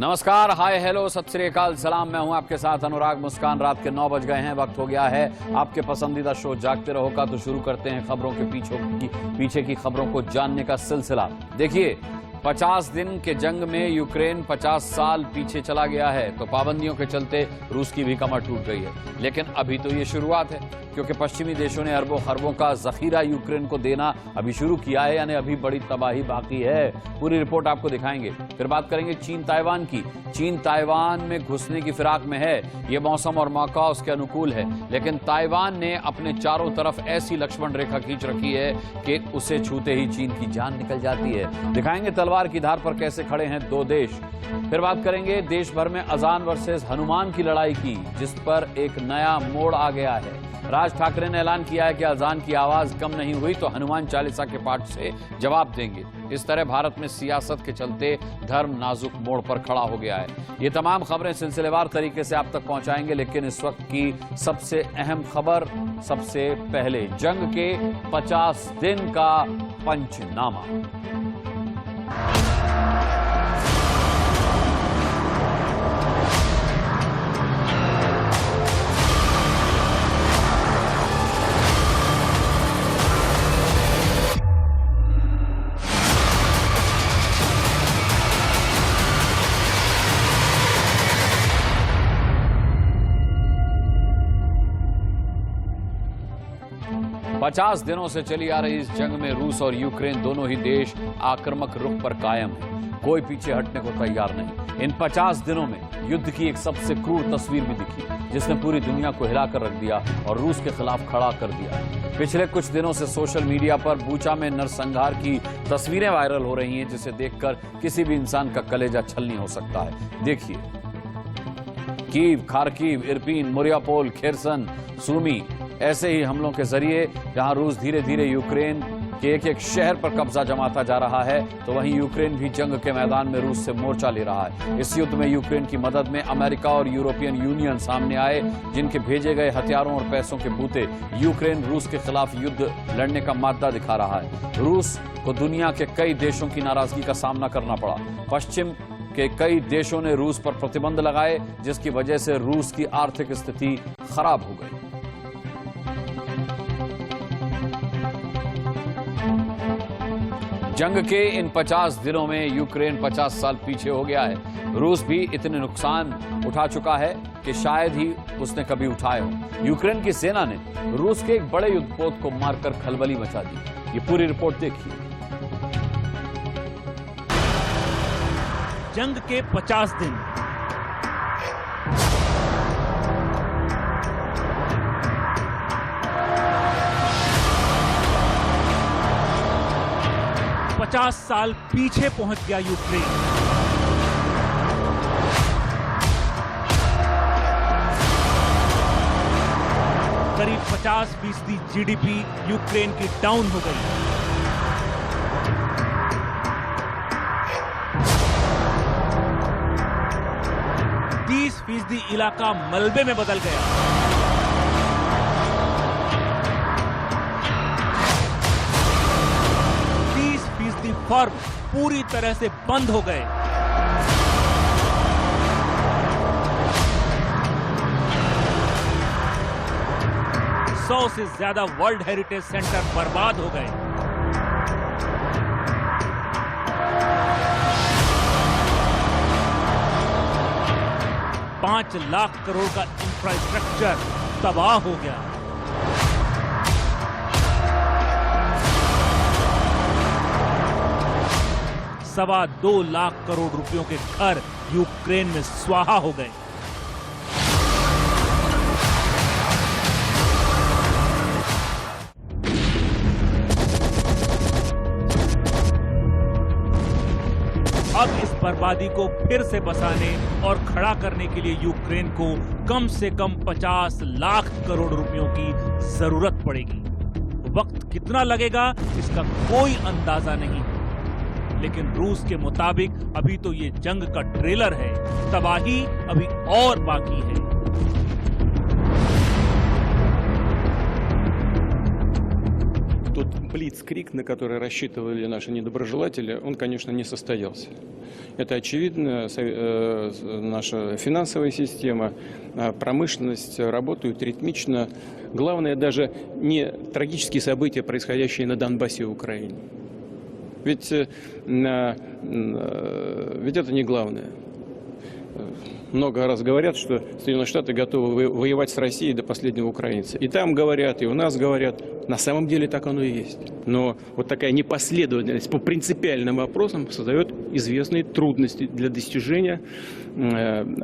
नमस्कार, हाय, हेलो, सत श्री अकाल, सलाम। मैं हूं आपके साथ अनुराग मुस्कान। रात के 9 बज गए हैं। वक्त हो गया है आपके पसंदीदा शो जागते रहो का। तो शुरू करते हैं खबरों के पीछे की खबरों को जानने का सिलसिला। देखिए, 50 दिन के जंग में यूक्रेन 50 साल पीछे चला गया है। तो पाबंदियों के चलते रूस की भी कमर टूट गई है। लेकिन अभी तो ये शुरुआत है, क्योंकि पश्चिमी देशों ने अरबों खरबों का जखीरा यूक्रेन को देना अभी शुरू किया है, यानी अभी बड़ी तबाही बाकी है। पूरी रिपोर्ट आपको दिखाएंगे। फिर बात करेंगे चीन ताइवान की। चीन ताइवान में घुसने की फिराक में है। ये मौसम और मौका उसके अनुकूल है, लेकिन ताइवान ने अपने चारों तरफ ऐसी लक्ष्मण रेखा खींच रखी है कि उसे छूते ही चीन की जान निकल जाती है। दिखाएंगे तलवार की धार पर कैसे खड़े हैं दो देश। फिर बात करेंगे देश भर में अजान वर्सेस हनुमान की लड़ाई की, जिस पर एक नया मोड़ आ गया है। राज ठाकरे ने ऐलान किया है कि अजान की आवाज कम नहीं हुई तो हनुमान चालीसा के पाठ से जवाब देंगे। इस तरह भारत में सियासत के चलते धर्म नाजुक मोड़ पर खड़ा हो गया है। ये तमाम खबरें सिलसिलेवार तरीके से आप तक पहुंचाएंगे, लेकिन इस वक्त की सबसे अहम खबर सबसे पहले, जंग के 50 दिन का पंचनामा। 50 दिनों से चली आ रही इस जंग में रूस और यूक्रेन दोनों ही देश आक्रामक रुख पर कायम है। कोई पीछे हटने को तैयार नहीं। इन 50 दिनों में युद्ध की एक सबसे क्रूर तस्वीर भी दिखी, जिसने पूरी दुनिया को हिलाकर रख दिया और रूस के खिलाफ खड़ा कर दिया। पिछले कुछ दिनों से सोशल मीडिया पर बूचा में नरसंहार की तस्वीरें वायरल हो रही हैं, जिसे देखकर किसी भी इंसान का कलेजा छलनी हो सकता है। देखिए, कीव, खार्किव, इरपिन, मुरियापोल, खेरसन, सूमी, ऐसे ही हमलों के जरिए जहां रूस धीरे धीरे यूक्रेन के एक एक शहर पर कब्जा जमाता जा रहा है, तो वहीं यूक्रेन भी जंग के मैदान में रूस से मोर्चा ले रहा है। इस युद्ध में यूक्रेन की मदद में अमेरिका और यूरोपियन यूनियन सामने आए, जिनके भेजे गए हथियारों और पैसों के बूते यूक्रेन रूस के खिलाफ युद्ध लड़ने का मादा दिखा रहा है। रूस को दुनिया के कई देशों की नाराजगी का सामना करना पड़ा। पश्चिम के कई देशों ने रूस पर प्रतिबंध लगाए, जिसकी वजह से रूस की आर्थिक स्थिति खराब हो गई। जंग के इन 50 दिनों में यूक्रेन 50 साल पीछे हो गया है। रूस भी इतने नुकसान उठा चुका है कि शायद ही उसने कभी उठाए हो। यूक्रेन की सेना ने रूस के एक बड़े युद्धपोत को मारकर खलबली मचा दी। ये पूरी रिपोर्ट देखिए। जंग के 50 दिन, पचास साल पीछे पहुंच गया यूक्रेन। करीब 50% जीडीपी यूक्रेन की डाउन हो गई। %30 इलाका मलबे में बदल गया। फर्म पूरी तरह से बंद हो गए। सौ से ज्यादा वर्ल्ड हेरिटेज सेंटर बर्बाद हो गए। $5 लाख करोड़ का इंफ्रास्ट्रक्चर तबाह हो गया। $2.25 लाख करोड़ रुपयों के घर यूक्रेन में स्वाहा हो गए। अब इस बर्बादी को फिर से बसाने और खड़ा करने के लिए यूक्रेन को कम से कम 50 लाख करोड़ रुपयों की जरूरत पड़ेगी। वक्त कितना लगेगा इसका कोई अंदाजा नहीं, लेकिन रूस के मुताबिक अभी तो ये जंग का ट्रेलर है, तबाही अभी और बाकी है। तो блицкриг, на который рассчитывали наши недоброжелатели, он, конечно, не состоялся. Это очевидно, наша финансовая система, промышленность работают ритмично. Главное даже не трагические события, происходящие на Донбассе и Украине. Ведь это не главное. Много раз говорят, что Соединенные Штаты готовы воевать с Россией до последнего украинца. И там говорят, и у нас говорят. На самом деле так оно и есть. Но вот такая непоследовательность по принципиальным вопросам создает известные трудности для достижения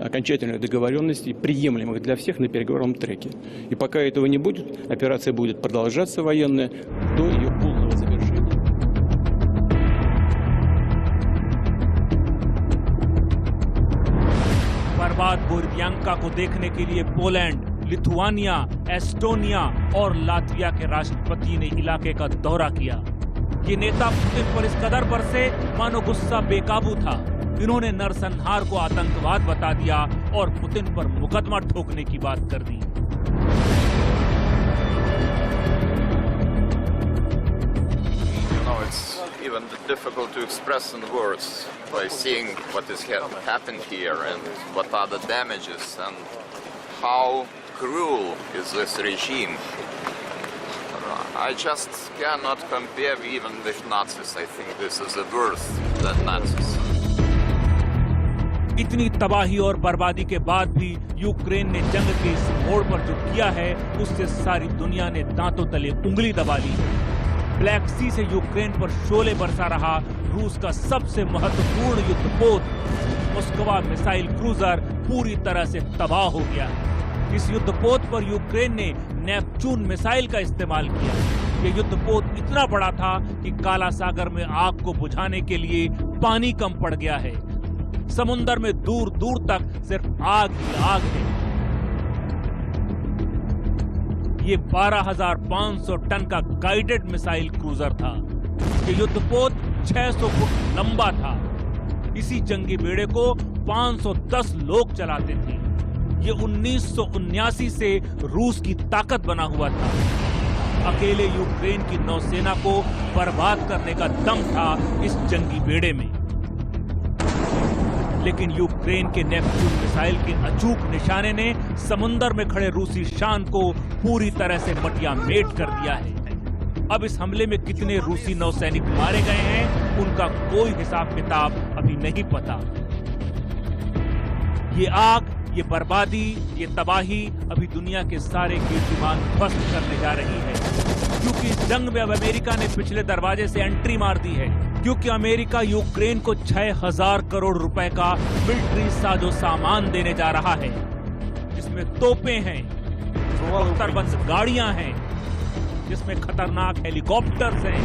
окончательной договоренности, приемлемых для всех на переговорном треке. И пока этого не будет, операция будет продолжаться военная до ее полного завершения. बर्बाद बोरबियांका को देखने के लिए पोलैंड, लिथुआनिया, एस्टोनिया और लातविया के राष्ट्रपति ने इलाके का दौरा किया। ये नेता पुतिन पर इस कदर बरसे मानो गुस्सा बेकाबू था। इन्होंने नरसंहार को आतंकवाद बता दिया और पुतिन पर मुकदमा ठोकने की बात कर दी। It's even difficult to express in words by seeing what has happened here and what are the damages and how cruel is this regime. I just cannot compare even with Nazis. I think this is worse than Nazis. इतनी तबाही और बर्बादी के बाद भी Ukraine ने जंग के इस मोड़ पर जो किया है उससे सारी दुनिया ने दांतों तले उंगली दबा ली है। ब्लैक सी से यूक्रेन पर शोले बरसा रहा रूस का सबसे महत्वपूर्ण युद्धपोत मोस्कवा मिसाइल क्रूजर पूरी तरह से तबाह हो गया। इस युद्धपोत पर यूक्रेन ने नेपच्यून मिसाइल का इस्तेमाल किया। ये युद्धपोत इतना बड़ा था कि काला सागर में आग को बुझाने के लिए पानी कम पड़ गया है। समुंदर में दूर दूर तक सिर्फ आग ही आग है। ये 12,500 टन का गाइडेड मिसाइल क्रूजर था। ये युद्धपोत 600 फुट लंबा था। इसी जंगी बेड़े को 510 लोग चलाते थे। ये 1979 से रूस की ताकत बना हुआ था। अकेले यूक्रेन की नौसेना को बर्बाद करने का दम था इस जंगी बेड़े में। लेकिन यूक्रेन के नेपच्यून मिसाइल के अचूक निशाने ने समुंदर में खड़े रूसी शान को पूरी तरह से मटियामेट कर दिया है। अब इस हमले में कितने रूसी नौसैनिक मारे गए हैं उनका कोई हिसाब किताब अभी नहीं पता। ये आग, ये बर्बादी, ये तबाही अभी दुनिया के सारे कीर्तिमान ध्वस्त करने जा रही है। क्योंकि इस जंग में अब अमेरिका ने पिछले दरवाजे से एंट्री मार दी है। क्योंकि अमेरिका यूक्रेन को 6,000 करोड़ रुपए का मिलिट्री साजो सामान देने जा रहा है, जिसमें तोपें हैं, जिसमें बख्तरबंद गाड़ियां हैं, जिसमें खतरनाक हेलीकॉप्टर्स हैं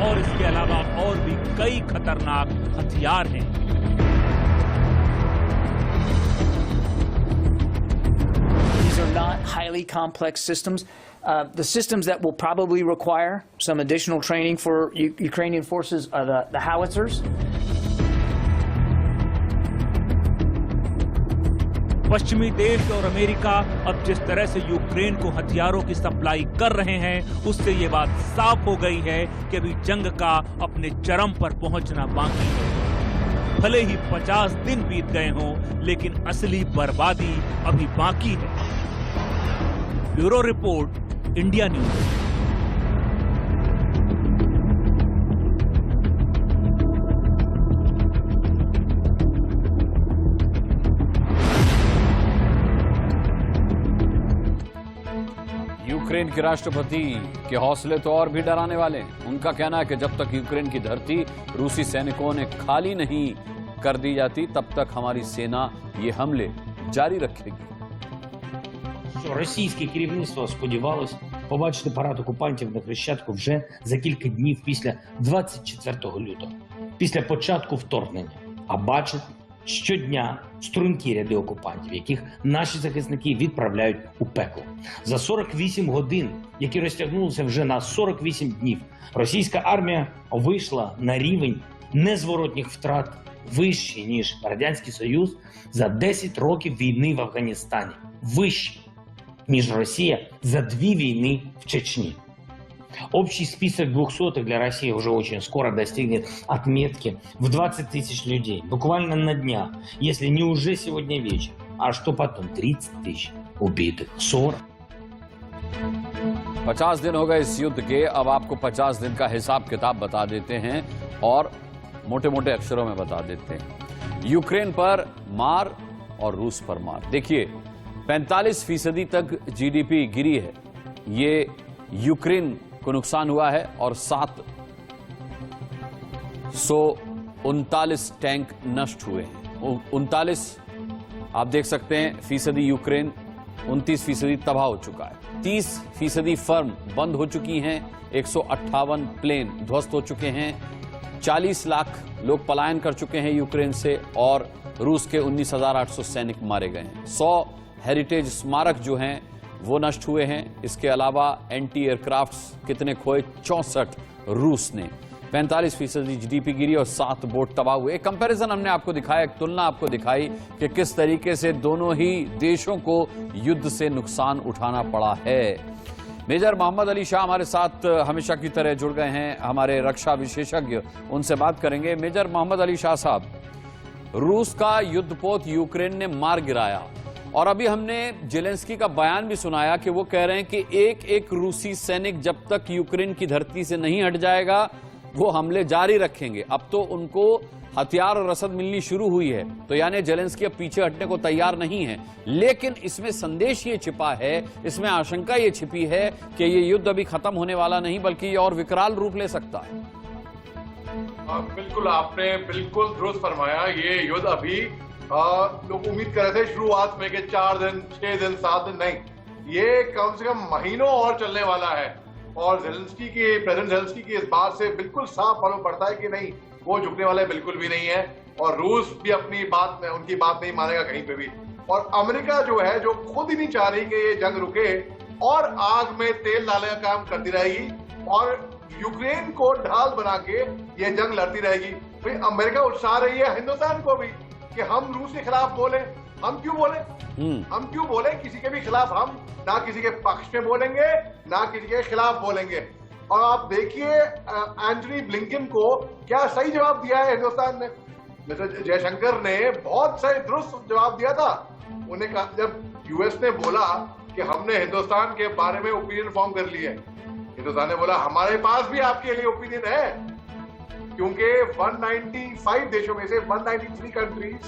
और इसके अलावा और भी कई खतरनाक हथियार हैं। These are not highly complex systems. The systems that will probably require some additional training for Ukrainian forces are the howitzers. पश्चिमी देश और अमेरिका अब जिस तरह से यूक्रेन को हथियारों की सप्लाई कर रहे हैं उससे ये बात साफ हो गई है कि अभी जंग का अपने चरम पर पहुंचना बाकी है। भले ही 50 दिन बीत गए हों, लेकिन असली बर्बादी अभी बाकी है। Bureau report, India news. Ukraine के राष्ट्रपति के हौसले तो और भी डराने वाले हैं। उनका कहना है कि जब तक यूक्रेन की धरती रूसी सैनिकों ने खाली नहीं कर दी जाती, तब तक हमारी सेना ये हमले जारी रखेगी। Російське керівництво сподівалось побачити парад окупантів на Хрещатику вже за кілька днів після 24 лютого, після початку вторгнення. А бачить щодня стрункі ряди окупантів, яких наші захисники відправляють у пекло. За 48 годин, які розтягнулися вже на 48 днів, російська армія вийшла на рівень незворотніх втрат вищий, ніж Радянський Союз за 10 років війни в Афганістані. Вищий, ніж Росія за 2 війни в Чечні. Общий список 200-х для России уже очень скоро достигнет отметки в 20 тысяч людей. Буквально на днях, если не уже сегодня вечером. А что потом? 30 тысяч убитых, 40. 50 दिन हो गए इस युद्ध के। अब आपको 50 दिन का हिसाब किताब बता देते हैं और मोटे मोटे अक्षरों में बता देते हैं। यूक्रेन पर मार और रूस पर मार। देखिए 45% तक जीडीपी गिरी है, ये यूक्रेन को नुकसान हुआ है और 739 टैंक नष्ट हुए हैं। 39 आप देख सकते हैं फीसदी यूक्रेन, 29% तबाह हो चुका है। 30% फर्म बंद हो चुकी हैं, 158 प्लेन ध्वस्त हो चुके हैं, 40 लाख लोग पलायन कर चुके हैं यूक्रेन से और रूस के 19,800 सैनिक मारे गए हैं। 100 हेरिटेज स्मारक जो हैं वो नष्ट हुए हैं। इसके अलावा एंटी एयरक्राफ्ट कितने खोए? 64 रूस ने। 45% जीडीपी गिरी और 7 बोट तबाह हुए। एक कंपैरिजन हमने आपको दिखाया, एक तुलना आपको दिखाई कि किस तरीके से दोनों ही देशों को युद्ध से नुकसान उठाना पड़ा है। मेजर मोहम्मद अली शाह हमारे साथ हमेशा की तरह जुड़ गए हैं, हमारे रक्षा विशेषज्ञ, उनसे बात करेंगे। मेजर मोहम्मद अली शाह साहब, रूस का युद्धपोत यूक्रेन ने मार गिराया और अभी हमने जेलेंस्की का बयान भी सुनाया कि वो कह रहे हैं कि एक एक रूसी सैनिक जब तक यूक्रेन की धरती से नहीं हट जाएगा वो हमले जारी रखेंगे। अब तो उनको हथियार और रसद मिलनी शुरू हुई है, तो यानी जेलेंस्की अब पीछे हटने को तैयार नहीं है। लेकिन इसमें संदेश ये छिपा है, इसमें आशंका ये छिपी है कि ये युद्ध अभी खत्म होने वाला नहीं बल्कि ये और विकराल रूप ले सकता है। बिल्कुल, आपने बिल्कुल दुरुस्त फरमाया। ये युद्ध अभी लोग उम्मीद कर रहे थे शुरुआत में कि 4 दिन, 6 दिन, 7 दिन, नहीं, ये कम से कम महीनों और चलने वाला है। और प्रेसिडेंट जेलेंस्की की इस बात से बिल्कुल साफ मालूम पड़ता है कि नहीं, वो झुकने वाले बिल्कुल भी नहीं है और रूस भी अपनी बात में, उनकी बात नहीं मानेगा कहीं पे भी। और अमेरिका जो है, जो खुद ही नहीं चाह रही कि ये जंग रुके और आग में तेल डालने का काम करती रहेगी और यूक्रेन को ढाल बना के ये जंग लड़ती रहेगी। फिर अमेरिका उत्साह रही है हिंदुस्तान को भी कि हम रूस के खिलाफ बोले। हम क्यों बोले किसी के भी खिलाफ? हम ना किसी के पक्ष में बोलेंगे ना किसी के खिलाफ बोलेंगे। और आप देखिए एंटनी ब्लिंकन को क्या सही जवाब दिया है हिंदुस्तान ने। मिस्टर जयशंकर ने बहुत सही दुरुस्त जवाब दिया था। उन्हें कहा, जब यूएस ने बोला कि हमने हिंदुस्तान के बारे में ओपिनियन फॉर्म कर ली है, हिंदुस्तान ने बोला हमारे पास भी आपके लिए ओपिनियन है, क्योंकि 195 देशों में से 193 कंट्रीज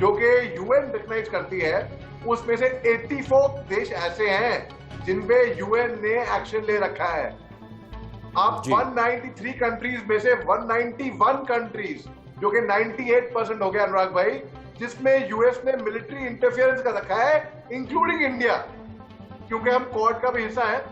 जो कि यूएन रिकॉग्नाइज करती है, उसमें से 84 देश ऐसे हैं जिन पे यूएन ने एक्शन ले रखा है। आप 193 कंट्रीज में से 191 कंट्रीज, जो कि 98% हो गया अनुराग भाई, जिसमें यूएस ने मिलिट्री इंटरफेरेंस कर रखा है, इंक्लूडिंग इंडिया, क्योंकि हम क्वाड का भी हिस्सा है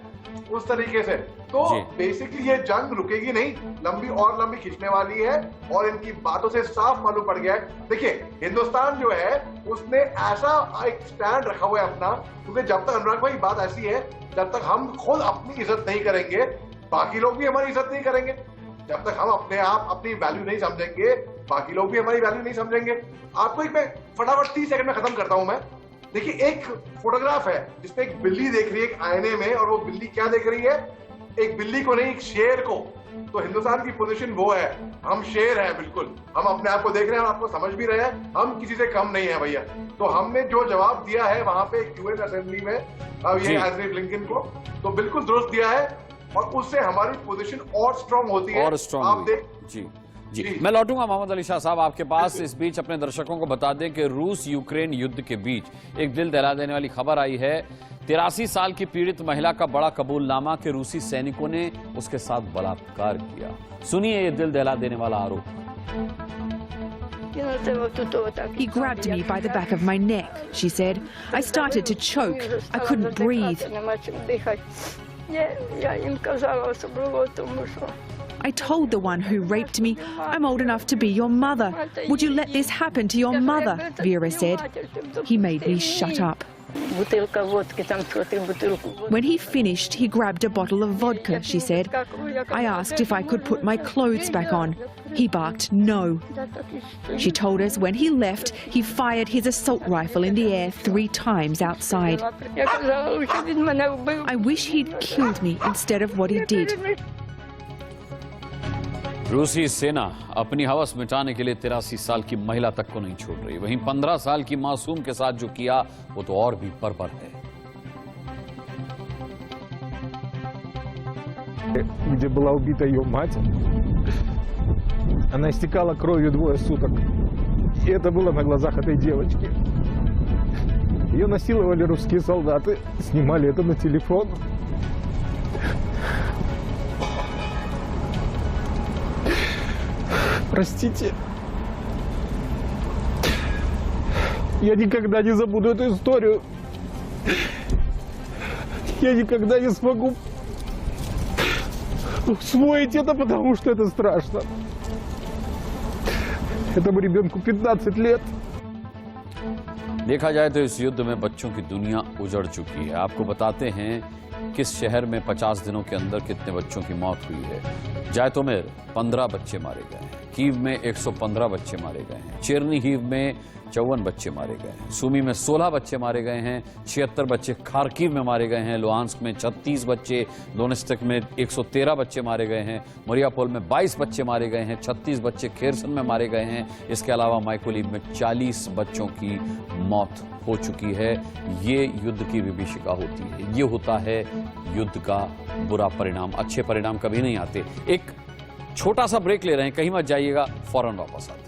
उस तरीके से। तो बेसिकली ये जंग रुकेगी नहीं, लंबी खींचने वाली है और इनकी बातों से साफ मालूम पड़ गया है। देखिए हिंदुस्तान जो है उसने ऐसा एक स्टैंड रखा हुआ है अपना, क्योंकि जब तक अनुराग भाई बात ऐसी है, जब तक हम खुद अपनी इज्जत नहीं करेंगे बाकी लोग भी हमारी इज्जत नहीं करेंगे। जब तक हम अपने आप अपनी वैल्यू नहीं समझेंगे बाकी लोग भी हमारी वैल्यू नहीं समझेंगे। आपको एक मैं फटाफट 30 सेकंड में खत्म करता हूं मैं। देखिए एक फोटोग्राफ है जिसमें एक बिल्ली देख रही है एक आईने में, और वो बिल्ली क्या देख रही है? एक बिल्ली को नहीं, एक शेर को। तो हिंदुस्तान की पोजीशन वो है, हम शेर हैं बिल्कुल। हम अपने आप को देख रहे हैं, हम आपको समझ भी रहे हैं, हम किसी से कम नहीं है भैया। तो हमने जो जवाब दिया है वहां पे यूएन असेंबली में ये एंटनी ब्लिंकन को, तो बिल्कुल दुरुस्त दिया है और उससे हमारी पोजीशन और स्ट्रांग होती है। और स्ट्रांग आप देख जी, मैं लौटूंगा मोहम्मद अली शाह साहब आपके पास। इस बीच अपने दर्शकों को बता दें कि रूस यूक्रेन युद्ध के बीच एक दिल दहला देने वाली खबर आई है। 83 साल की पीड़ित महिला का बड़ा कबूलनामा कि रूसी सैनिकों ने उसके साथ बलात्कार किया। सुनिए ये दिल दहला देने वाला आरोप। He grabbed me by the back of my neck, she said. I started to choke. I couldn't breathe. I told the one who raped me, I'm old enough to be your mother. Would you let this happen to your mother? Vera said. He made me shut up. Бутылка водки, там что-то бутылку. When he finished, he grabbed a bottle of vodka, she said. I asked if I could put my clothes back on. He barked no. She told us when he left, he fired his assault rifle in the air 3 times outside. Я казала, що він мене вбив. I wish he'd killed me instead of what he did. रूसी सेना अपनी हवस मिटाने के लिए 83 साल की महिला तक को नहीं छोड़ रही। वहीं 15 साल की मासूम के साथ जो किया वो तो और भी बर्बर है। Где была убита ее мать. Она истекала кровью 2 суток. И это было на глазах этой девочки. Ее насиловали русские солдаты, снимали это на телефон. Простите. Я никогда не забуду эту историю. Я никогда не смогу усвоить это, потому что это страшно. Этому ребенку 15 лет. देखा जाए तो इस युद्ध में बच्चों की दुनिया उजड़ चुकी है। आपको बताते हैं किस शहर में 50 दिनों के अंदर कितने बच्चों की मौत हुई है। जायतोमेर 15 बच्चे मारे गए हैं, कीव में 115 बच्चे मारे गए हैं, चेरनीहिव में 54 बच्चे मारे गए हैं, सूमी में 16 बच्चे मारे गए हैं, 76 बच्चे खार्किव में मारे गए हैं, लुहांस्क में 36 बच्चे, दोनेत्स्क में 113 बच्चे मारे गए हैं, मरियापोल में 22 बच्चे मारे गए हैं, 36 बच्चे खेरसन में मारे गए हैं। इसके अलावा माइकोलिव में 40 बच्चों की मौत हो चुकी है। ये युद्ध की विभीषिका होती है, ये होता है युद्ध का बुरा परिणाम। अच्छे परिणाम कभी नहीं आते। एक छोटा सा ब्रेक ले रहे हैं, कहीं मत जाइएगा, फौरन वापस आते हैं।